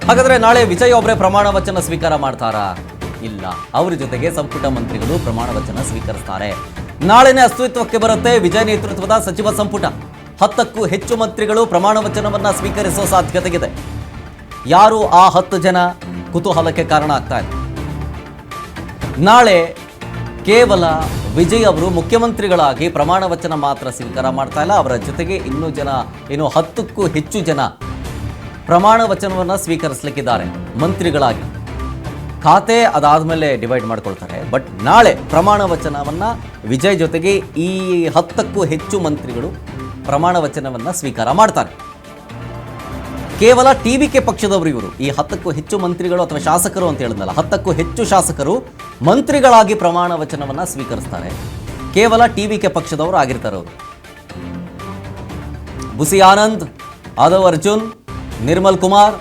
ಹಾಗಾದ್ರೆ ನಾಳೆ ವಿಜಯ್ ಒಬ್ಬರೇ ಪ್ರಮಾಣ ವಚನ ಸ್ವೀಕಾರ ಮಾಡ್ತಾರಾ? ಇಲ್ಲ, ಅವರ ಜೊತೆಗೆ ಸಂಪುಟ ಮಂತ್ರಿಗಳು ಪ್ರಮಾಣ ವಚನ ಸ್ವೀಕರಿಸ್ತಾರೆ. ನಾಳೆನೇ ಅಸ್ತಿತ್ವಕ್ಕೆ ಬರುತ್ತೆ ವಿಜಯ್ ನೇತೃತ್ವದ ಸಚಿವ ಸಂಪುಟ. 10ಕ್ಕೂ ಹೆಚ್ಚು ಮಂತ್ರಿಗಳು ಪ್ರಮಾಣ ವಚನವನ್ನ ಸ್ವೀಕರಿಸುವ ಸಾಧ್ಯತೆ ಇದೆ. ಯಾರು ಆ 10 ಜನ? ಕುತೂಹಲಕ್ಕೆ ಕಾರಣ ಆಗ್ತಾ ಇದೆ. ನಾಳೆ ಕೇವಲ ವಿಜಯ್ ಅವರು ಮುಖ್ಯಮಂತ್ರಿಗಳಾಗಿ ಪ್ರಮಾಣ ವಚನ ಮಾತ್ರ ಸ್ವೀಕಾರ ಮಾಡ್ತಾ ಇಲ್ಲ, ಅವರ ಜೊತೆಗೆ ಇನ್ನೂ 10ಕ್ಕೂ ಹೆಚ್ಚು ಜನ ಪ್ರಮಾಣ ವಚನವನ್ನು ಸ್ವೀಕರಿಸಲಿಕ್ಕಿದ್ದಾರೆ ಮಂತ್ರಿಗಳಾಗಿ. ಖಾತೆ ಅದಾದಮೇಲೆ ಡಿವೈಡ್ ಮಾಡ್ಕೊಳ್ತಾರೆ. ಬಟ್ ನಾಳೆ ಪ್ರಮಾಣ ವಚನವನ್ನು ವಿಜಯ್ ಜೊತೆಗೆ ಈ 10ಕ್ಕೂ ಹೆಚ್ಚು ಮಂತ್ರಿಗಳು ಪ್ರಮಾಣ ವಚನವನ್ನು ಸ್ವೀಕಾರ ಮಾಡ್ತಾರೆ. ಕೇವಲ ಟಿವಿಕೆ ಪಕ್ಷದವರು ಇವರು. ಈ 10ಕ್ಕೂ ಹೆಚ್ಚು ಮಂತ್ರಿಗಳು ಅಥವಾ ಶಾಸಕರು ಅಂತ ಹೇಳಿದ್ನಲ್ಲ, 10ಕ್ಕೂ ಹೆಚ್ಚು ಶಾಸಕರು ಮಂತ್ರಿಗಳಾಗಿ ಪ್ರಮಾಣ ವಚನವನ್ನು ಸ್ವೀಕರಿಸ್ತಾರೆ. ಕೇವಲ ಟಿವಿಕೆ ಪಕ್ಷದವರು ಆಗಿರ್ತಾರೆ ಅವರು. ಬುಸಿ ಆನಂದ್, ಆದವ್ ಅರ್ಜುನ್, ನಿರ್ಮಲ್ ಕುಮಾರ್,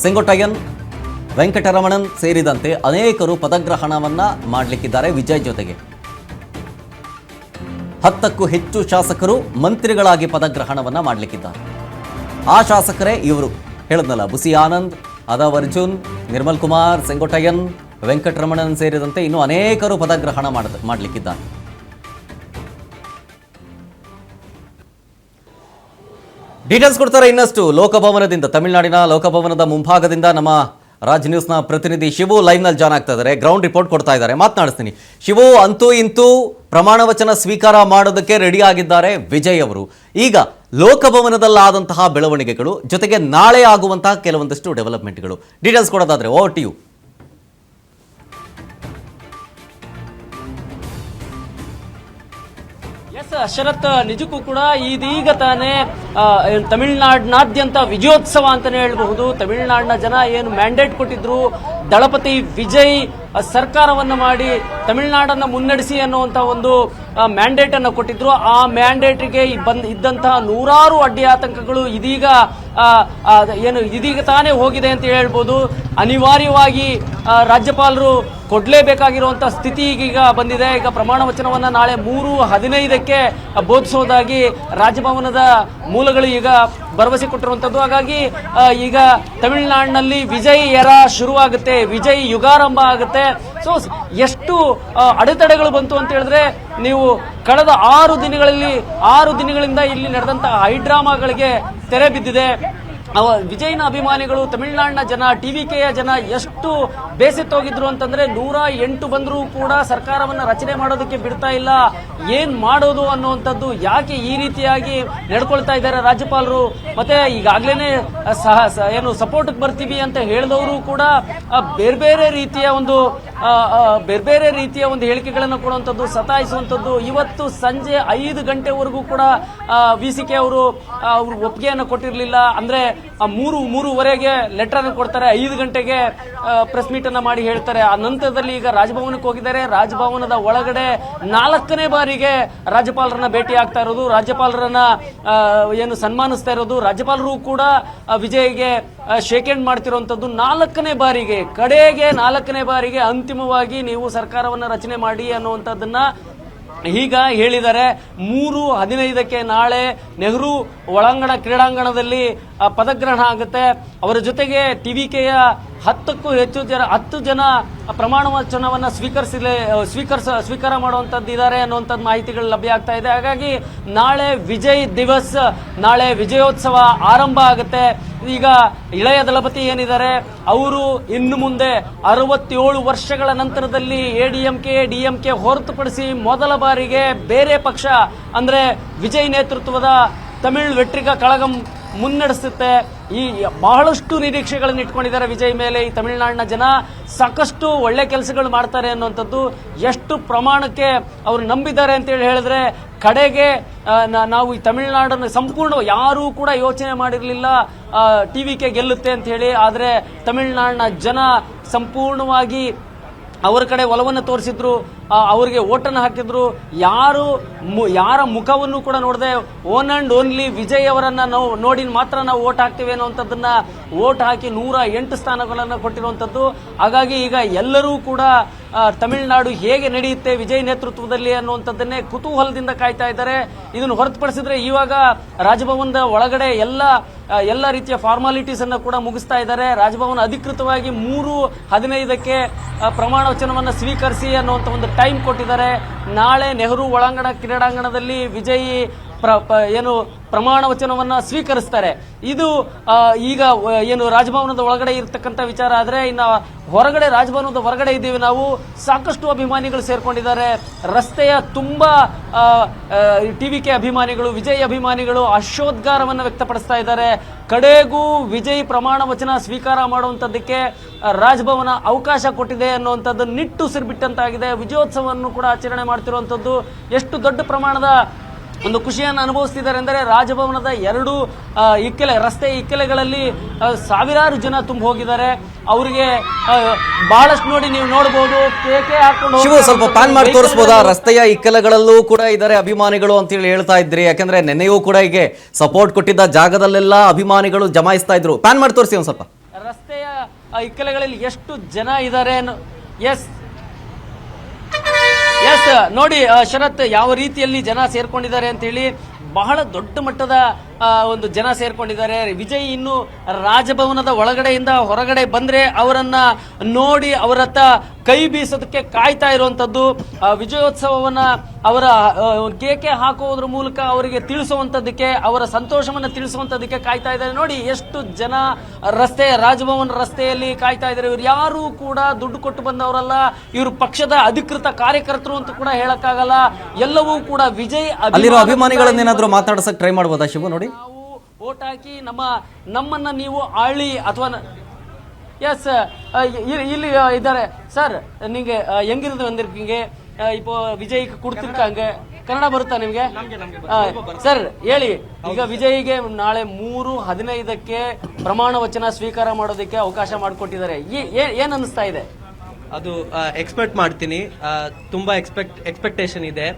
ಸೆಂಗೋಟಯ್ಯನ್, ವೆಂಕಟರಮಣನ್ ಸೇರಿದಂತೆ ಅನೇಕರು ಪದಗ್ರಹಣವನ್ನ ಮಾಡಲಿಕ್ಕಿದ್ದಾರೆ ವಿಜಯ್ ಜೊತೆಗೆ. 10ಕ್ಕೂ ಹೆಚ್ಚು ಶಾಸಕರು ಮಂತ್ರಿಗಳಾಗಿ ಪದಗ್ರಹಣವನ್ನ ಮಾಡಲಿಕ್ಕಿದ್ದಾರೆ. ಆ ಶಾಸಕರೇ ಇವರು ಹೇಳಿದ್ನಲ್ಲ, ಬುಸಿ ಆನಂದ್, ಆದವ್ ಅರ್ಜುನ್, ನಿರ್ಮಲ್ ಕುಮಾರ್, ಸೆಂಗೋಟಯ್ಯನ್, ವೆಂಕಟರಮಣನ್ ಸೇರಿದಂತೆ ಇನ್ನೂ ಅನೇಕರು ಪದಗ್ರಹಣ ಮಾಡಲಿಕ್ಕಿದ್ದಾರೆ. ಡೀಟೇಲ್ಸ್ ಕೊಡ್ತಾರೆ ಇನ್ನಷ್ಟು ಲೋಕಭವನದಿಂದ, ತಮಿಳುನಾಡಿನ ಲೋಕಭವನದ ಮುಂಭಾಗದಿಂದ ನಮ್ಮ ರಾಜ್ ನ್ಯೂಸ್ನ ಪ್ರತಿನಿಧಿ ಶಿವು ಲೈವ್ನಲ್ಲಿ ಜಾಯ್ನ್ ಆಗ್ತಾ ಇದ್ದಾರೆ. ಗ್ರೌಂಡ್ ರಿಪೋರ್ಟ್ ಕೊಡ್ತಾ ಇದ್ದಾರೆ, ಮಾತನಾಡಿಸ್ತೀನಿ. ಶಿವು, ಅಂತೂ ಇಂತೂ ಪ್ರಮಾಣ ವಚನ ಸ್ವೀಕಾರ ಮಾಡೋದಕ್ಕೆ ರೆಡಿ ಆಗಿದ್ದಾರೆ ವಿಜಯ್ ಅವರು. ಈಗ ಲೋಕಭವನದಲ್ಲಾದಂತಹ ಬೆಳವಣಿಗೆಗಳು ಜೊತೆಗೆ ನಾಳೆ ಆಗುವಂತಹ ಕೆಲವೊಂದಷ್ಟು ಡೆವಲಪ್ಮೆಂಟ್ಗಳು, ಡೀಟೇಲ್ಸ್ ಕೊಡೋದಾದ್ರೆ ಓವರ್ ಟು ಯು. ಶರತ್, ನಿಜಕ್ಕೂ ಕೂಡ ಇದೀಗ ತಾನೇ ತಮಿಳುನಾಡಿನಾದ್ಯಂತ ವಿಜಯೋತ್ಸವ ಅಂತಾನೆ ಹೇಳಬಹುದು. ತಮಿಳುನಾಡಿನ ಜನ ಏನು ಮ್ಯಾಂಡೇಟ್ ಕೊಟ್ಟಿದ್ರು, ದಳಪತಿ ವಿಜಯ್ ಸರ್ಕಾರವನ್ನ ಮಾಡಿ ತಮಿಳುನಾಡನ್ನ ಮುನ್ನಡೆಸಿ ಅನ್ನುವಂತ ಒಂದು ಮ್ಯಾಂಡೇಟ್ ಅನ್ನು ಕೊಟ್ಟಿದ್ರು. ಆ ಮ್ಯಾಂಡೇಟ್ಗೆ ಇದ್ದಂತಹ ನೂರಾರು ಅಡ್ಡಿ ಆತಂಕಗಳು ಇದೀಗ ತಾನೇ ಹೋಗಿದೆ ಅಂತ ಹೇಳ್ಬೋದು. ಅನಿವಾರ್ಯವಾಗಿ ರಾಜ್ಯಪಾಲರು ಕೊಡ್ಲೇಬೇಕಾಗಿರುವಂತಹ ಸ್ಥಿತಿ ಈಗ ಬಂದಿದೆ. ಈಗ ಪ್ರಮಾಣ ವಚನವನ್ನ ನಾಳೆ 3:15ಕ್ಕೆ ಬೋಧಿಸೋದಾಗಿ ರಾಜಭವನದ ಮೂಲಗಳು ಈಗ ಭರವಸೆ ಕೊಟ್ಟಿರುವಂತದ್ದು. ಹಾಗಾಗಿ ಈಗ ತಮಿಳುನಾಡಿನಲ್ಲಿ ವಿಜಯ್ ಎರ ಶುರುವಾಗುತ್ತೆ, ವಿಜಯ್ ಯುಗಾರಂಭ ಆಗುತ್ತೆ. ಸೊ ಎಷ್ಟು ಅಡೆತಡೆಗಳು ಬಂತು ಅಂತ ಹೇಳಿದ್ರೆ, ನೀವು ಕಳೆದ 6 ದಿನಗಳಿಂದ ಇಲ್ಲಿ ನಡೆದಂತಹ ಹೈಡ್ರಾಮಾಗಳಿಗೆ ತೆರೆ ಬಿದ್ದಿದೆ. ವಿಜಯ್ನ ಅಭಿಮಾನಿಗಳು, ತಮಿಳುನಾಡಿನ ಜನ, ಟಿವಿಕೆಯ ಜನ ಎಷ್ಟು ಬೇಸತ್ತೋಗಿದ್ರು ಅಂತಂದ್ರೆ 108 ಬಂದರೂ ಕೂಡ ಸರ್ಕಾರವನ್ನ ರಚನೆ ಮಾಡೋದಕ್ಕೆ ಬಿಡ್ತಾ ಇಲ್ಲ. ಏನ್ ಮಾಡೋದು ಅನ್ನುವಂಥದ್ದು, ಯಾಕೆ ಈ ರೀತಿಯಾಗಿ ನಡ್ಕೊಳ್ತಾ ಇದ್ದಾರೆ ರಾಜ್ಯಪಾಲರು, ಮತ್ತೆ ಈಗಾಗ್ಲೇನೆ ಸಪೋರ್ಟ್ ಬರ್ತೀವಿ ಅಂತ ಹೇಳಿದವರು ಕೂಡ ಬೇರೆ ಬೇರೆ ರೀತಿಯ ಒಂದು ಹೇಳಿಕೆಗಳನ್ನು ಕೊಡುವಂಥದ್ದು, ಸತಾಯಿಸುವಂಥದ್ದು. ಇವತ್ತು ಸಂಜೆ 5 ಗಂಟೆವರೆಗೂ ಕೂಡ ವಿಸಿಕೆ ಅವರು ಒಪ್ಪಿಗೆಯನ್ನು ಕೊಟ್ಟಿರಲಿಲ್ಲ. ಅಂದ್ರೆ 3:30ಗೆ ಲೆಟರ್ ಅನ್ನು ಕೊಡ್ತಾರೆ, 5 ಗಂಟೆಗೆ ಪ್ರೆಸ್ ಮೀಟ್ ಅನ್ನ ಮಾಡಿ ಹೇಳ್ತಾರೆ. ಆ ನಂತರದಲ್ಲಿ ಈಗ ರಾಜಭವನಕ್ಕೆ ಹೋಗಿದ್ದಾರೆ. ರಾಜಭವನದ ಒಳಗಡೆ 4ನೇ ಬಾರಿಗೆ ರಾಜ್ಯಪಾಲರನ್ನ ಭೇಟಿ ಆಗ್ತಾ ಇರೋದು, ರಾಜ್ಯಪಾಲರನ್ನ ಸನ್ಮಾನಿಸ್ತಾ ಇರೋದು. ರಾಜ್ಯಪಾಲರು ಕೂಡ ವಿಜಯ್ಗೆ ಶೇಕ್ ಹ್ಯಾಂಡ್ ಮಾಡ್ತಿರುವಂತದ್ದು 4ನೇ ಬಾರಿಗೆ, ಕಡೆಗೆ 4ನೇ ಬಾರಿಗೆ ಅಂತಿಮವಾಗಿ ನೀವು ಸರ್ಕಾರವನ್ನ ರಚನೆ ಮಾಡಿ ಅನ್ನುವಂಥದ್ದನ್ನ ಈಗ ಹೇಳಿದ್ದಾರೆ. 3:15ಕ್ಕೆ ನಾಳೆ ನೆಹರು ಒಳಾಂಗಣ ಕ್ರೀಡಾಂಗಣದಲ್ಲಿ ಪದಗ್ರಹಣ ಆಗುತ್ತೆ. ಅವರ ಜೊತೆಗೆ ಟಿವಿಕೆಯ 10 ಜನ ಪ್ರಮಾಣ ವಚನವನ್ನ ಸ್ವೀಕಾರ ಮಾಡುವಂತದ್ದು ಇದ್ದಾರೆ ಅನ್ನುವಂಥದ್ದು ಮಾಹಿತಿಗಳು ಲಭ್ಯ ಆಗ್ತಾ ಇದೆ. ಹಾಗಾಗಿ ನಾಳೆ ವಿಜಯ್ ದಿವಸ್, ನಾಳೆ ವಿಜಯೋತ್ಸವ ಆರಂಭ ಆಗುತ್ತೆ. ಈಗ ಇಳೆಯ ದಳಪತಿ ಏನಿದ್ದಾರೆ ಅವರು ಇನ್ನು ಮುಂದೆ 67 ವರ್ಷಗಳ ನಂತರದಲ್ಲಿ ಡಿಎಂಕೆ ಹೊರತುಪಡಿಸಿ ಮೊದಲ ಬಾರಿಗೆ ಬೇರೆ ಪಕ್ಷ ಅಂದ್ರೆ ವಿಜಯ್ ನೇತೃತ್ವದ ತಮಿಳ್ ವೆಟ್ರಿಗ ಕಳಗಂ ಮುನ್ನಡೆಸುತ್ತೆ. ಈ ಬಹಳಷ್ಟು ನಿರೀಕ್ಷೆಗಳನ್ನು ಇಟ್ಕೊಂಡಿದ್ದಾರೆ ವಿಜಯ್ ಮೇಲೆ ಈ ತಮಿಳುನಾಡಿನ ಜನ. ಸಾಕಷ್ಟು ಒಳ್ಳೆ ಕೆಲಸಗಳು ಮಾಡ್ತಾರೆ ಅನ್ನುವಂಥದ್ದು, ಎಷ್ಟು ಪ್ರಮಾಣಕ್ಕೆ ಅವರು ನಂಬಿದ್ದಾರೆ ಅಂತೇಳಿ ಹೇಳಿದ್ರೆ, ಕಡೆಗೆ ನಾವು ಈ ತಮಿಳುನಾಡನ್ನು ಸಂಪೂರ್ಣ ಯಾರೂ ಕೂಡ ಯೋಚನೆ ಮಾಡಿರಲಿಲ್ಲ ಟಿವಿಕೆ ಗೆಲ್ಲುತ್ತೆ ಅಂತ ಹೇಳಿ. ಆದರೆ ತಮಿಳುನಾಡಿನ ಜನ ಸಂಪೂರ್ಣವಾಗಿ ಅವರ ಕಡೆ ಒಲವನ್ನು ತೋರಿಸಿದ್ರು. ಅವರಿಗೆ ಓಟನ್ನು ಹಾಕಿದ್ರು. ಯಾರ ಮುಖವನ್ನು ಕೂಡ ನೋಡದೆ ಓನ್ ಅಂಡ್ ಓನ್ಲಿ ವಿಜಯ್ ಅವರನ್ನ ನಾವು ನೋಡಿ ಮಾತ್ರ ನಾವು ಓಟ್ ಹಾಕ್ತೇವೆ ಅನ್ನುವಂಥದ್ದನ್ನ ಓಟ್ ಹಾಕಿ 108 ಸ್ಥಾನಗಳನ್ನು ಕೊಟ್ಟಿರುವಂಥದ್ದು. ಹಾಗಾಗಿ ಈಗ ಎಲ್ಲರೂ ಕೂಡ ತಮಿಳುನಾಡು ಹೇಗೆ ನಡೆಯುತ್ತೆ ವಿಜಯ್ ನೇತೃತ್ವದಲ್ಲಿ ಅನ್ನುವಂಥದ್ದನ್ನೇ ಕುತೂಹಲದಿಂದ ಕಾಯ್ತಾ ಇದ್ದಾರೆ. ಇದನ್ನು ಹೊರತುಪಡಿಸಿದ್ರೆ ಇವಾಗ ರಾಜಭವನದ ಒಳಗಡೆ ಎಲ್ಲ ರೀತಿಯ ಫಾರ್ಮಾಲಿಟೀಸ್ ಅನ್ನು ಕೂಡ ಮುಗಿಸ್ತಾ ಇದ್ದಾರೆ. ರಾಜಭವನ ಅಧಿಕೃತವಾಗಿ 3:15ಕ್ಕೆ ಪ್ರಮಾಣ ವಚನವನ್ನು ಸ್ವೀಕರಿಸಿ ಅನ್ನುವಂಥ ಒಂದು ಟೈಮ್ ಕೊಟ್ಟಿದ್ದಾರೆ. ನಾಳೆ ನೆಹರು ಒಳಾಂಗಣ ಕ್ರೀಡಾಂಗಣದಲ್ಲಿ ವಿಜಯ್ ಏನು ಪ್ರಮಾಣ ವಚನವನ್ನ ಸ್ವೀಕರಿಸ್ತಾರೆ. ಇದು ಈಗ ಏನು ರಾಜಭವನದ ಒಳಗಡೆ ಇರತಕ್ಕಂಥ ವಿಚಾರ. ಆದ್ರೆ ಇನ್ನು ಹೊರಗಡೆ ರಾಜಭವನದ ಹೊರಗಡೆ ಇದ್ದೀವಿ ನಾವು. ಸಾಕಷ್ಟು ಅಭಿಮಾನಿಗಳು ಸೇರ್ಕೊಂಡಿದ್ದಾರೆ. ರಸ್ತೆಯ ತುಂಬಾ ಟಿವಿಕೆ ಅಭಿಮಾನಿಗಳು, ವಿಜಯ್ ಅಭಿಮಾನಿಗಳು ಹರ್ಷೋದ್ಗಾರವನ್ನು ವ್ಯಕ್ತಪಡಿಸ್ತಾ ಇದ್ದಾರೆ. ಕಡೆಗೂ ವಿಜಯ್ ಪ್ರಮಾಣ ವಚನ ಸ್ವೀಕಾರ ಮಾಡುವಂತದ್ದಕ್ಕೆ ರಾಜಭವನ ಅವಕಾಶ ಕೊಟ್ಟಿದೆ ಅನ್ನುವಂಥದ್ದು ನಿಟ್ಟುಸಿರು ಬಿಟ್ಟಂತಾಗಿದೆ. ವಿಜಯೋತ್ಸವವನ್ನು ಕೂಡ ಆಚರಣೆ ಮಾಡ್ತಿರುವಂಥದ್ದು ಎಷ್ಟು ದೊಡ್ಡ ಪ್ರಮಾಣದ ಒಂದು ಖುಷಿಯನ್ನು ಅನುಭವಿಸ್ತಿದ್ದಾರೆ ಅಂದರೆ ರಾಜಭವನದ 2 ರಸ್ತೆ ಇಕ್ಕೆಲೆಗಳಲ್ಲಿ ಸಾವಿರಾರು ಜನ ತುಂಬ ಹೋಗಿದ್ದಾರೆ. ಅವರಿಗೆ ಬಹಳಷ್ಟು ನೋಡಿ ನೀವು ನೋಡಬಹುದು ಕೇಕೆ ಹಾಕೊಂಡು ಶಿವು ಸ್ವಲ್ಪ ಪ್ಯಾನ್ ಮಾಡಿ ತೋರಿಸಬಹುದಾ? ರಸ್ತೆಯ ಇಕ್ಕೆಲೆಗಳಲ್ಲೂ ಕೂಡ ಇದ್ದಾರೆ ಅಭಿಮಾನಿಗಳು ಅಂತ ಹೇಳಿ ಹೇಳ್ತಾ ಇದ್ರಿ. ಯಾಕಂದ್ರೆ ನೆನ್ನೆಯೂ ಕೂಡ ಹೀಗೆ ಸಪೋರ್ಟ್ ಕೊಟ್ಟಿದ್ದ ಜಾಗದಲ್ಲೆಲ್ಲ ಅಭಿಮಾನಿಗಳು ಜಮಾಯಿಸ್ತಾ ಇದ್ರು. ಪ್ಯಾನ್ ಮಾಡಿ ತೋರಿಸಿ ಒಂದ್ ಸ್ವಲ್ಪ. ರಸ್ತೆಯ ಇಕ್ಕೆಲೆಗಳಲ್ಲಿ ಎಷ್ಟು ಜನ ಇದ್ದಾರೆ. ಎಸ್ ನೋಡಿ ಶರತ್, ಯಾವ ರೀತಿಯಲ್ಲಿ ಜನ ಸೇರ್ಕೊಂಡಿದ್ದಾರೆ ಅಂತ ಹೇಳಿ ಬಹಳ ದೊಡ್ಡ ಮಟ್ಟದ ಒಂದು ಜನ ಸೇರ್ಕೊಂಡಿದ್ದಾರೆ. ವಿಜಯ್ ಇನ್ನು ರಾಜಭವನದ ಒಳಗಡೆಯಿಂದ ಹೊರಗಡೆ ಬಂದ್ರೆ ಅವರನ್ನ ನೋಡಿ ಅವರತ್ತ ಕೈ ಬೀಸೋದಕ್ಕೆ ಕಾಯ್ತಾ ಇರುವಂತದ್ದು. ವಿಜಯೋತ್ಸವವನ್ನ ಅವರ ಕೇಕೆ ಹಾಕುವುದರ ಮೂಲಕ ಅವರಿಗೆ ತಿಳಿಸುವಂತದ್ದಕ್ಕೆ, ಅವರ ಸಂತೋಷವನ್ನ ತಿಳಿಸುವಂತದ್ದಕ್ಕೆ ಕಾಯ್ತಾ ಇದ್ದಾರೆ. ನೋಡಿ ಎಷ್ಟು ಜನ ರಾಜಭವನ ರಸ್ತೆಯಲ್ಲಿ ಕಾಯ್ತಾ ಇದ್ದಾರೆ. ಇವ್ರು ಯಾರು ಕೂಡ ದುಡ್ಡು ಕೊಟ್ಟು ಬಂದವರಲ್ಲ, ಇವರು ಪಕ್ಷದ ಅಧಿಕೃತ ಕಾರ್ಯಕರ್ತರು ಅಂತ ಕೂಡ ಹೇಳಕ್ಕಾಗಲ್ಲ. ಎಲ್ಲವೂ ಕೂಡ ವಿಜಯ್ ಅಲ್ಲಿರೋ ಅಭಿಮಾನಿಗಳನ್ನೇನಾದ್ರೂ ಮಾತಾಡ್ಸಕ್ ಟ್ರೈ ಮಾಡಬಹುದಾ ಶಿವು? ನೋಡಿ, ನಾವು ಓಟ್ ಹಾಕಿ ನಮ್ಮನ್ನ ನೀವು ಆಳಿ ಅಥವಾ ಎಸ್ ಇಲ್ಲಿ ಇದ್ದಾರೆ ಸರ್. ನಿಂಗೆ ಹೆಂಗಿರೋದು ಬಂದಿರ್ಕಿಂಗೆ ಇಪ್ಪ ವಿಜಯ್ ಕುಡ್ತಿರ್ಕಂಗೆ ಕನ್ನಡ ಬರುತ್ತಾ ನಿಮ್ಗೆ ಸರ್? ಹೇಳಿ. ಈಗ ವಿಜಯ್ಗೆ ನಾಳೆ 3:15ಕ್ಕೆ ಪ್ರಮಾಣ ವಚನ ಸ್ವೀಕಾರ ಮಾಡೋದಕ್ಕೆ ಅವಕಾಶ ಮಾಡಿಕೊಟ್ಟಿದ್ದಾರೆ. ಏನ್ ಅನಿಸ್ತಾ ಇದೆ? ಅದು ಎಕ್ಸ್ಪೆಕ್ಟ್ ಮಾಡ್ತೀನಿ. ತುಂಬಾ ಎಕ್ಸ್ಪೆಕ್ಟೇಷನ್ ಇದೆ.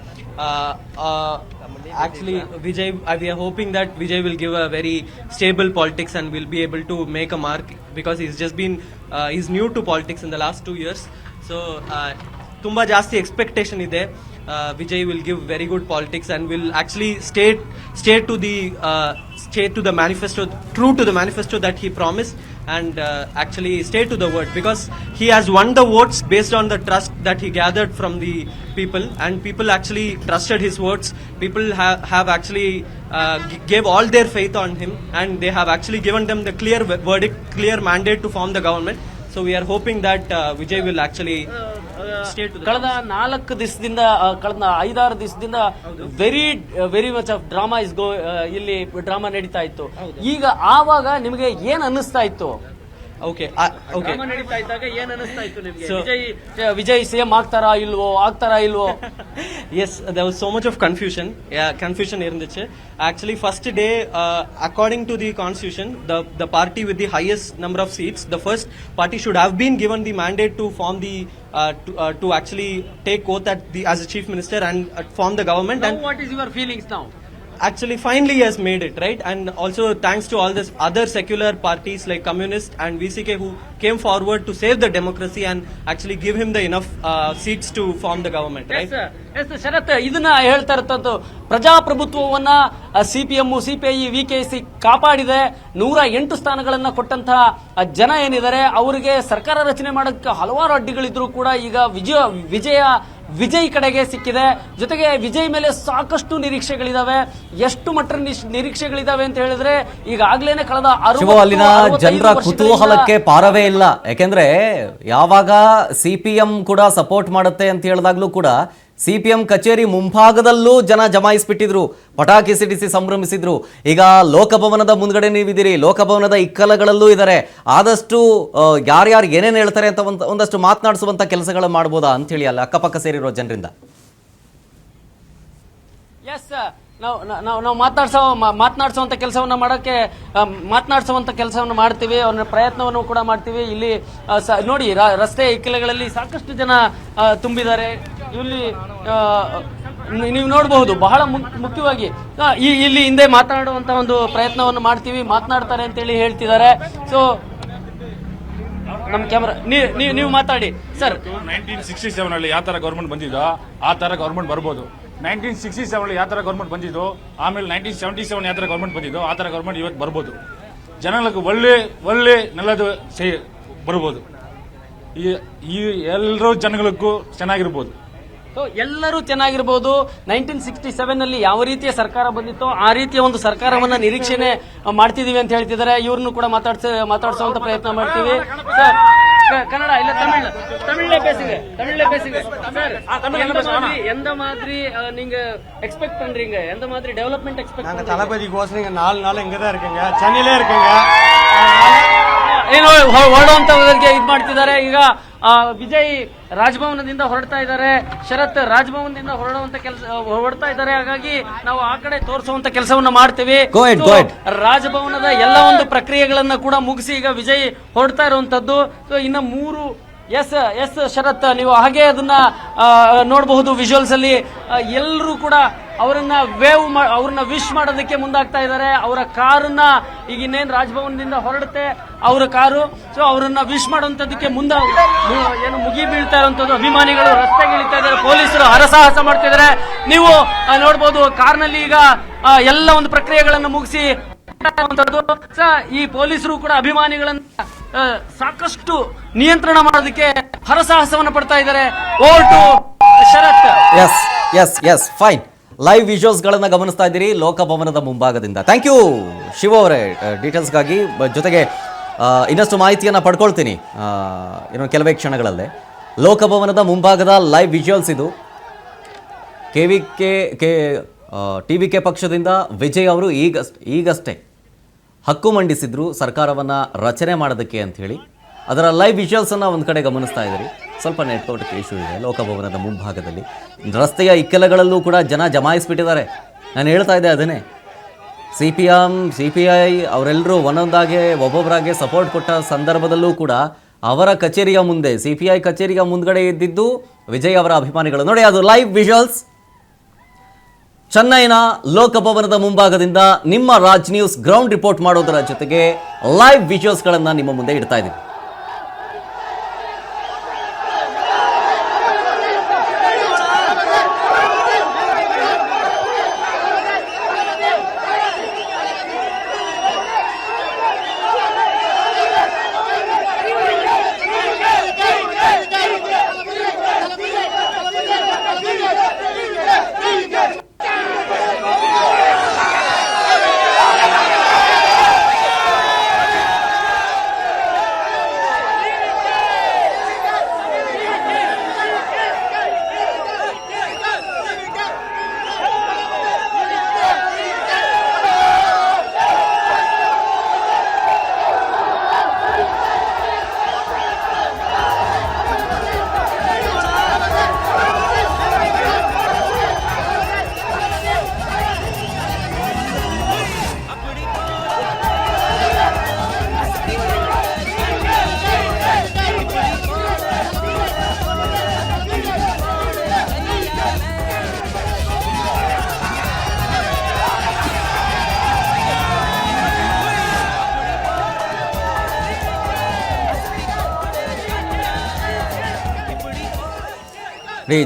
Actually, Vijay, we are hoping that Vijay will give a very stable politics and will be able to make a mark because he's new to politics in the last 2 years. So, tumba jasti expectation ide. Vijay will give very good politics and will actually stay to the manifesto, true to the manifesto that he promised, and actually stay to the word because he has won the votes based on the trust that he gathered from the people, and people actually trusted his words. People have actually gave all their faith on him, and they have actually given them the clear verdict, clear mandate to form the government. So we are hoping that Vijay will actually stay to the ಕಳೆದ 4 ದಿವಸದಿಂದ ಕಳೆದ 5-6 ದಿವಸದಿಂದ very much of drama ಇಲ್ಲಿ drama ನಡೀತಾ ಇತ್ತು. ಈಗ ಆವಾಗ ನಿಮಗೆ ಏನ್ ಅನ್ನಿಸ್ತಾ ಇತ್ತು? Okay. ನಡೀತಾ ಇದ್ದಾಗ ಏನ್ ಅನಿಸ್ತಾ ಇತ್ತು ನಿಮಗೆ? ವಿಜಯ್ ಸಿಎಂ ಆಗ್ತಾರಾ ಇಲ್ವೋ? Yes, there was so much of confusion irundichu. Actually, first day, according to the constitution, the party with the highest number of seats, the first party should have been given the mandate to form the to actually take oath as a chief minister and form the government. And what is your feelings now? Actually, finally he has made it, right? And also thanks to all this other secular parties like Communist and VCK who came forward to save the democracy and actually give him the enough seats to form the government, right? Yes, ಶರತ್, ಇದನ್ನ ಹೇಳ್ತಾ ಇರ್ತದ್ದು ಪ್ರಜಾಪ್ರಭುತ್ವವನ್ನ CPM, CPI, ವಿಕೆಸಿ ಕಾಪಾಡಿದೆ. 108 ಸ್ಥಾನಗಳನ್ನ ಕೊಟ್ಟಂತಹ ಜನ ಏನಿದ್ದಾರೆ ಅವರಿಗೆ ಸರ್ಕಾರ ರಚನೆ ಮಾಡೋಕ್ಕೆ ಹಲವಾರು ಅಡ್ಡಿಗಳಿದ್ರು ಕೂಡ ಈಗ ವಿಜಯ್ ಕಡೆಗೆ ಸಿಕ್ಕಿದೆ. ಜೊತೆಗೆ ವಿಜಯ್ ಮೇಲೆ ಸಾಕಷ್ಟು ನಿರೀಕ್ಷೆಗಳಿದಾವೆ. ಎಷ್ಟು ಮಟ್ಟ ನಿರೀಕ್ಷೆಗಳಿದಾವೆ ಅಂತ ಹೇಳಿದ್ರೆ ಈಗಾಗಲೇ ಕಳೆದ ಅಲ್ಲಿನ ಜನರ ಕುತೂಹಲಕ್ಕೆ ಪಾರವೇ ಇಲ್ಲ. ಯಾಕೆಂದ್ರೆ ಯಾವಾಗ ಸಿಪಿಎಂ ಕೂಡ ಸಪೋರ್ಟ್ ಮಾಡುತ್ತೆ ಅಂತ ಹೇಳಿದಾಗ್ಲೂ ಕೂಡ ಸಿಪಿಎಂ ಕಚೇರಿ ಮುಂಭಾಗದಲ್ಲೂ ಜನ ಜಮಾಯಿಸ್ಬಿಟ್ಟಿದ್ರು, ಪಟಾಕಿ ಸಿಡಿಸಿ ಸಂಭ್ರಮಿಸಿದ್ರು. ಈಗ ಲೋಕಭವನದ ಮುಂದ್ಗಡೆ ನೀವಿದ್ದೀರಿ, ಲೋಕಭವನದ ಇಕ್ಕಲಗಳಲ್ಲೂ ಇದ್ದಾರೆ. ಆದಷ್ಟು ಯಾರ್ಯಾರು ಏನೇನು ಹೇಳ್ತಾರೆ ಅಂತ ಒಂದಷ್ಟು ಮಾತನಾಡಿಸುವಂತ ಕೆಲಸಗಳು ಮಾಡ್ಬೋದಾ ಅಂತ ಹೇಳಿ ಅಲ್ಲ ಅಕ್ಕಪಕ್ಕ ಸೇರಿರೋ ಜನರಿಂದ. ಎಸ್ ನಾವು ಮಾತನಾಡಿಸುವಂತ ಕೆಲಸವನ್ನ ಮಾಡೋಕ್ಕೆ ಮಾತನಾಡಿಸುವಂತ ಕೆಲಸವನ್ನು ಮಾಡ್ತೀವಿ, ಅವ್ರ ಪ್ರಯತ್ನವನ್ನು ಕೂಡ ಮಾಡ್ತೀವಿ. ಇಲ್ಲಿ ನೋಡಿ ರಸ್ತೆ ಇಕ್ಕೆಲೆಗಳಲ್ಲಿ ಸಾಕಷ್ಟು ಜನ ತುಂಬಿದ್ದಾರೆ. ಇಲ್ಲಿ ನೀವು ನೋಡಬಹುದು ಬಹಳ ಮುಖ್ಯವಾಗಿ ಇಲ್ಲಿ ಹಿಂದೆ ಮಾತನಾಡುವಂತ ಒಂದು ಪ್ರಯತ್ನವನ್ನು ಮಾಡ್ತೀವಿ, ಮಾತನಾಡ್ತಾರೆ ಅಂತೇಳಿ ಹೇಳ್ತಿದ್ದಾರೆ. ಸೊ ನಮ್ಮ ಕ್ಯಾಮ್ರಾ ನೀವು ಮಾತಾಡಿ ಸರ್. 1967 ಅಲ್ಲಿ ಯಾವ ತರ ಗೌರ್ಮೆಂಟ್ ಬಂದಿದ್ದೋ ಆ ತರ ಗೌರ್ಮೆಂಟ್ ಬರ್ಬೋದು. 1967 ಅಲ್ಲಿ ಯಾವ ತರ ಗೌರ್ಮೆಂಟ್ ಬಂದಿದ್ದು, ಆಮೇಲೆ 1977 ಯಾವ ತರ ಗೌರ್ಮೆಂಟ್ ಬಂದಿದ್ದು ಆ ತರ ಗೌರ್ಮೆಂಟ್ ಇವತ್ತು ಬರ್ಬೋದು. ಜನಗಳಿಗೆ ಒಳ್ಳೆ ನೆಲದ ಬರ್ಬೋದು. ಈ ಎಲ್ಲರೂ ಜನಗಳಿಗೂ ಚೆನ್ನಾಗಿರ್ಬೋದು. ಸೊ ಎಲ್ಲರೂ ಚೆನ್ನಾಗಿರ್ಬೋದು. 1967 ನಲ್ಲಿ ಯಾವ ರೀತಿಯ ಸರ್ಕಾರ ಬಂದಿತ್ತೋ ಆ ರೀತಿಯ ಒಂದು ಸರ್ಕಾರವನ್ನ ನಿರೀಕ್ಷಣೆ ಮಾಡ್ತಿದೀವಿ ಅಂತ ಹೇಳ್ತಿದ್ದಾರೆ. ಇವ್ರನ್ನು ಕೂಡ ಮಾತಾಡಿಸುವಂತ ಪ್ರಯತ್ನ ಮಾಡ್ತೀವಿ. ಸರ್ ಕನ್ನಡ ಇಲ್ಲ ತಮಿಳೇ பேசுங்க சார். எந்த மாதிரி நீங்க எக்ஸ்பெக்ட் பண்றீங்க, எந்த மாதிரி டெவலப்மெண்ட் எக்ஸ்பெக்ட் பண்றீங்க? தளபதிக்கோசரம் இங்க 4 நாள் இங்க தான் இருக்கேங்க, சென்னையிலே இருக்கேங்க. ಏನೋ ಹೊರಡುವಂತವರಿಗೆ ಇದು ಮಾಡ್ತಿದ್ದಾರೆ. ಈಗ ವಿಜಯ್ ರಾಜಭವನದಿಂದ ಹೊರಡ್ತಾ ಇದ್ದಾರೆ, ಶರತ್ ರಾಜಭವನದಿಂದ ಹೊರಡ್ತಾ ಇದ್ದಾರೆ. ಹಾಗಾಗಿ ನಾವು ಆ ಕಡೆ ತೋರಿಸುವಂತ ಕೆಲಸವನ್ನ ಮಾಡ್ತೀವಿ. ರಾಜಭವನದ ಎಲ್ಲ ಒಂದು ಪ್ರಕ್ರಿಯೆಗಳನ್ನ ಕೂಡ ಮುಗಿಸಿ ಈಗ ವಿಜಯ್ ಹೊರಡ್ತಾ ಇರುವಂತದ್ದು. ಸೊ ಇನ್ನು 3 ಎಸ್ ಶರತ್, ನೀವು ಹಾಗೆ ಅದನ್ನ ನೋಡಬಹುದು ವಿಜುವಲ್ಸ್ ಅಲ್ಲಿ. ಎಲ್ಲರೂ ಕೂಡ ಅವ್ರನ್ನ ವಿಶ್ ಮಾಡೋದಕ್ಕೆ ಮುಂದಾಗ್ತಾ ಇದ್ದಾರೆ. ಅವರ ಕಾರನ್ನ ಈಗ ಇನ್ನೇನು ರಾಜಭವನದಿಂದ ಹೊರಡುತ್ತೆ ಅವರ ಕಾರು. ಸೊ ಅವರನ್ನ ವಿಶ್ ಮಾಡುವಂತದಕ್ಕೆ ಏನು ಮುಗಿ ಬೀಳ್ತಾ ಇರುವಂತದ್ದು. ಅಭಿಮಾನಿಗಳು ರಸ್ತೆಗೆ ಇಳಿತಾ ಇದ್ದಾರೆ, ಪೊಲೀಸರು ಹರಸಾಹಸ ಮಾಡ್ತಾ ಇದ್ದಾರೆ. ನೀವು ನೋಡಬಹುದು ಕಾರ್ನಲ್ಲಿ ಈಗ ಎಲ್ಲ ಒಂದು ಪ್ರಕ್ರಿಯೆಗಳನ್ನು ಮುಗಿಸಿ ಈ ಪೊಲೀಸರು ಕೂಡ ಅಭಿಮಾನಿಗಳನ್ನ ಸಾಕಷ್ಟು ನಿಯಂತ್ರಣ ಮಾಡೋದಕ್ಕೆ ಹರಸಾಹಸವನ್ನು ಪಡ್ತಾ ಇದ್ದಾರೆ. Over to Sharath. Yes fine. Live visuals ಗಳನ್ನ ಗಮನಿಸ್ತಾ ಇದ್ದೀರಿ ಲೋಕಭವನದ ಮುಂಭಾಗದಿಂದ. ಥ್ಯಾಂಕ್ ಯು ಶಿವ ಅವರೇ ಡೀಟೇಲ್ಸ್ಗಾಗಿ. ಜೊತೆಗೆ ಇನ್ನಷ್ಟು ಮಾಹಿತಿಯನ್ನು ಪಡ್ಕೊಳ್ತೀನಿ ಇನ್ನೊಂದು ಕೆಲವೇ ಕ್ಷಣಗಳಲ್ಲೇ. ಲೋಕಭವನದ ಮುಂಭಾಗದ ಲೈವ್ ವಿಜುವಲ್ಸ್ ಇದು. ಟಿವಿಕೆ ಪಕ್ಷದಿಂದ ವಿಜಯ್ ಅವರು ಈಗಷ್ಟೇ ಹಕ್ಕು ಮಂಡಿಸಿದ್ರು ಸರ್ಕಾರವನ್ನು ರಚನೆ ಮಾಡೋದಕ್ಕೆ ಅಂತ ಹೇಳಿ. ಅದರ ಲೈವ್ ವಿಜುವಲ್ಸನ್ನು ಒಂದು ಕಡೆ ಗಮನಿಸ್ತಾ ಇದ್ದೀರಿ. ಸ್ವಲ್ಪ ನೆಟ್ವರ್ಕ್ ಇಶ್ಯೂ ಇದೆ ಲೋಕಭವನದ ಮುಂಭಾಗದಲ್ಲಿ. ರಸ್ತೆಯ ಇಕ್ಕೆಲಗಳಲ್ಲೂ ಕೂಡ ಜನ ಜಮಾಯಿಸಿಬಿಟ್ಟಿದ್ದಾರೆ. ನಾನು ಹೇಳ್ತಾ ಇದ್ದೆ ಅದನ್ನೇ. CPI ಅವರೆಲ್ಲರೂ ಒಬ್ಬೊಬ್ಬರಾಗೆ ಸಪೋರ್ಟ್ ಕೊಟ್ಟ ಸಂದರ್ಭದಲ್ಲೂ ಕೂಡ ಅವರ ಕಚೇರಿಯ ಮುಂದೆ, CPI ಕಚೇರಿಯ ಮುಂದ್ಗಡೆ ಇದ್ದಿದ್ದು ವಿಜಯ್ ಅವರ ಅಭಿಮಾನಿಗಳು. ನೋಡಿ ಅದು ಲೈವ್ ವಿಜುವಲ್ಸ್. ಚೆನ್ನೈನ ಲೋಕಭವನದ ಮುಂಭಾಗದಿಂದ ನಿಮ್ಮ ರಾಜ್ ನ್ಯೂಸ್ ಗ್ರೌಂಡ್ ರಿಪೋರ್ಟ್ ಮಾಡೋದರ ಜೊತೆಗೆ ಲೈವ್ ವಿಜುವಲ್ಸ್ಗಳನ್ನು ನಿಮ್ಮ ಮುಂದೆ ಇಡ್ತಾ ಇದ್ದೀವಿ.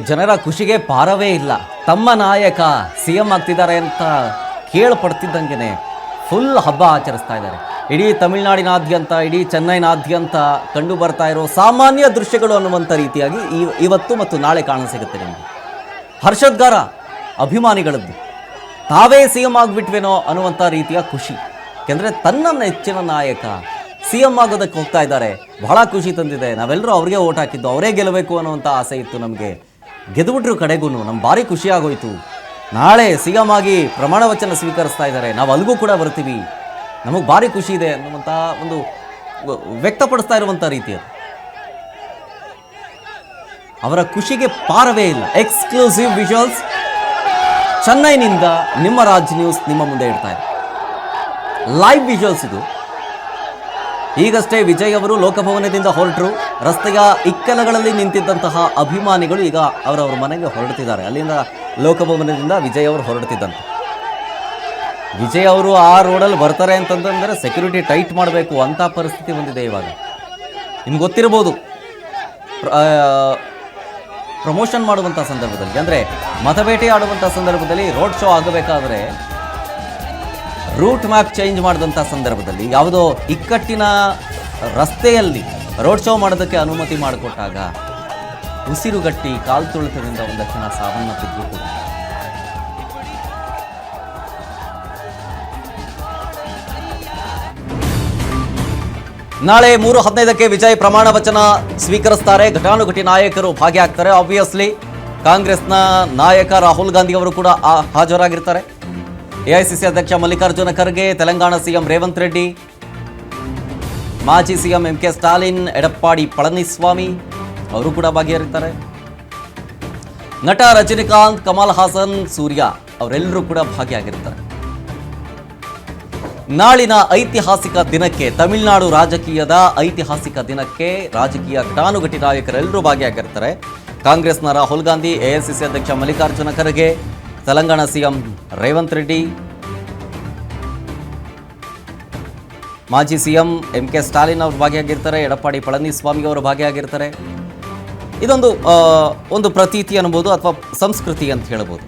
ಜನರ ಖುಷಿಗೆ ಪಾರವೇ ಇಲ್ಲ. ತಮ್ಮ ನಾಯಕ CM ಆಗ್ತಿದ್ದಾರೆ ಅಂತ ಕೇಳ್ಪಡ್ತಿದ್ದಂಗೆ ಫುಲ್ ಹಬ್ಬ ಆಚರಿಸ್ತಾ ಇದ್ದಾರೆ. ಇಡೀ ತಮಿಳುನಾಡಿನಾದ್ಯಂತ, ಇಡೀ ಚೆನ್ನೈನಾದ್ಯಂತ ಕಂಡು ಬರ್ತಾ ಇರೋ ಸಾಮಾನ್ಯ ದೃಶ್ಯಗಳು ಅನ್ನುವಂಥ ರೀತಿಯಾಗಿ ಇವತ್ತು ಮತ್ತು ನಾಳೆ ಕಾಣಸಿಗುತ್ತೆ ನಿಮಗೆ. ಹರ್ಷೋದ್ಗಾರ ಅಭಿಮಾನಿಗಳದ್ದು. ತಾವೇ CM ಆಗಿಬಿಟ್ವೇನೋ ಅನ್ನುವಂಥ ರೀತಿಯ ಖುಷಿ. ಯಾಕೆಂದರೆ ತನ್ನ ನೆಚ್ಚಿನ ನಾಯಕ CM ಆಗೋದಕ್ಕೆ ಹೋಗ್ತಾ ಇದ್ದಾರೆ. ಬಹಳ ಖುಷಿ ತಂದಿದೆ. ನಾವೆಲ್ಲರೂ ಅವ್ರಿಗೆ ಓಟ್ ಹಾಕಿದ್ದು, ಅವರೇ ಗೆಲ್ಲಬೇಕು ಅನ್ನುವಂಥ ಆಸೆ ಇತ್ತು ನಮಗೆ. ಗೆದ್ದುಬಿಟ್ರು ಕಡೆಗೂ. ನಮ್ಗೆ ಭಾರಿ ಖುಷಿ ಆಗೋಯ್ತು. ನಾಳೆ CM ಆಗಿ ಪ್ರಮಾಣ ವಚನ ಸ್ವೀಕರಿಸ್ತಾ ಇದ್ದಾರೆ, ನಾವು ಅಲ್ಲಿಗೂ ಕೂಡ ಬರ್ತೀವಿ, ನಮಗೆ ಭಾರಿ ಖುಷಿ ಇದೆ ಅನ್ನುವಂಥ ಒಂದು ವ್ಯಕ್ತಪಡಿಸ್ತಾ ಇರುವಂಥ ರೀತಿ ಅದು. ಅವರ ಖುಷಿಗೆ ಪಾರವೇ ಇಲ್ಲ. ಎಕ್ಸ್ಕ್ಲೂಸಿವ್ ವಿಜುವಲ್ಸ್ ಚೆನ್ನೈನಿಂದ ನಿಮ್ಮ ರಾಜ್ ನ್ಯೂಸ್ ನಿಮ್ಮ ಮುಂದೆ ಇಡ್ತಾ ಇದೆ. ಲೈವ್ ವಿಜುವಲ್ಸ್ ಇದು. ಈಗಷ್ಟೇ ವಿಜಯ್ ಅವರು ಲೋಕಭವನದಿಂದ ಹೊರಟರು. ರಸ್ತೆಯ ಇಕ್ಕೆಲಗಳಲ್ಲಿ ನಿಂತಿದ್ದಂತಹ ಅಭಿಮಾನಿಗಳು ಈಗ ಅವರವರ ಮನೆಗೆ ಹೊರಡ್ತಿದ್ದಾರೆ. ಅಲ್ಲಿಂದ ಲೋಕಭವನದಿಂದ ವಿಜಯ್ ಅವರು ಹೊರಡ್ತಿದ್ದಂತೆ. ವಿಜಯ್ ಅವರು ಆ ರೋಡಲ್ಲಿ ಬರ್ತಾರೆ ಅಂತಂದ್ರೆ ಸೆಕ್ಯೂರಿಟಿ ಟೈಟ್ ಮಾಡಬೇಕು ಅಂತ ಪರಿಸ್ಥಿತಿ ಬಂದಿದೆ ಇವಾಗ. ನಿಮ್ಗೆ ಗೊತ್ತಿರ್ಬೋದು, ಪ್ರಮೋಷನ್ ಮಾಡುವಂಥ ಸಂದರ್ಭದಲ್ಲಿ, ಅಂದರೆ ಮತಬೇಟೆ ಆಡುವಂಥ ಸಂದರ್ಭದಲ್ಲಿ, ರೋಡ್ ಶೋ ಆಗಬೇಕಾದ್ರೆ ರೂಟ್ ಮ್ಯಾಪ್ ಚೇಂಜ್ ಮಾಡಿದಂಥ ಸಂದರ್ಭದಲ್ಲಿ ಯಾವುದೋ ಇಕ್ಕಟ್ಟಿನ ರಸ್ತೆಯಲ್ಲಿ ರೋಡ್ ಶೋ ಮಾಡೋದಕ್ಕೆ ಅನುಮತಿ ಮಾಡಿಕೊಟ್ಟಾಗ ಉಸಿರುಗಟ್ಟಿ ಕಾಲು ತುಳಿತದಿಂದ ಒಂದು ಕ್ಷಣ ಸಾವನ್ನಪ್ಪಿದ್ರು ಕೂಡ. ನಾಳೆ 3:15ಕ್ಕೆ ವಿಜಯ್ ಪ್ರಮಾಣ ವಚನ ಸ್ವೀಕರಿಸ್ತಾರೆ. ಘಟಾನುಘಟಿ ನಾಯಕರು ಭಾಗಿಯಾಗ್ತಾರೆ. ಆಬ್ವಿಯಸ್ಲಿ ಕಾಂಗ್ರೆಸ್ನ ನಾಯಕ ರಾಹುಲ್ ಗಾಂಧಿ ಅವರು ಕೂಡ ಹಾಜರಾಗಿರ್ತಾರೆ. ಎಐಸಿಸಿ ಅಧ್ಯಕ್ಷ ಮಲ್ಲಿಕಾರ್ಜುನ ಖರ್ಗೆ, ತೆಲಂಗಾಣ ಸಿಎಂ ರೇವಂತ್ ರೆಡ್ಡಿ, ಮಾಜಿ CM M K Stalin, Edappadi Palaniswami ಅವರು ಕೂಡ ಭಾಗಿಯಾಗಿರ್ತಾರೆ. ನಟ ರಜನಿಕಾಂತ್, ಕಮಲ್ ಹಾಸನ್, ಸೂರ್ಯ ಅವರೆಲ್ಲರೂ ಕೂಡ ಭಾಗಿಯಾಗಿರ್ತಾರೆ. ನಾಳಿನ ಐತಿಹಾಸಿಕ ದಿನಕ್ಕೆ, ತಮಿಳುನಾಡು ರಾಜಕೀಯದ ಐತಿಹಾಸಿಕ ದಿನಕ್ಕೆ ರಾಜಕೀಯ ಘಟಾನುಘಟಿ ನಾಯಕರೆಲ್ಲರೂ ಭಾಗಿಯಾಗಿರ್ತಾರೆ. ಕಾಂಗ್ರೆಸ್ನ ರಾಹುಲ್ ಗಾಂಧಿ, ಎಐಸಿಸಿ ಅಧ್ಯಕ್ಷ ಮಲ್ಲಿಕಾರ್ಜುನ ಖರ್ಗೆ, ತೆಲಂಗಾಣ ಸಿಎಂ ರೇವಂತ್ ರೆಡ್ಡಿ, ಮಾಜಿ ಸಿಎಂ ಎಂ ಕೆ ಸ್ಟಾಲಿನ್ ಅವರು ಭಾಗಿಯಾಗಿರ್ತಾರೆ. ಎಡಪ್ಪಾಡಿ ಪಳನಿಸ್ವಾಮಿ ಅವರು ಭಾಗಿಯಾಗಿರ್ತಾರೆ. ಇದೊಂದು ಪ್ರತೀತಿ ಅನ್ಬೋದು ಅಥವಾ ಸಂಸ್ಕೃತಿ ಅಂತ ಹೇಳ್ಬೋದು.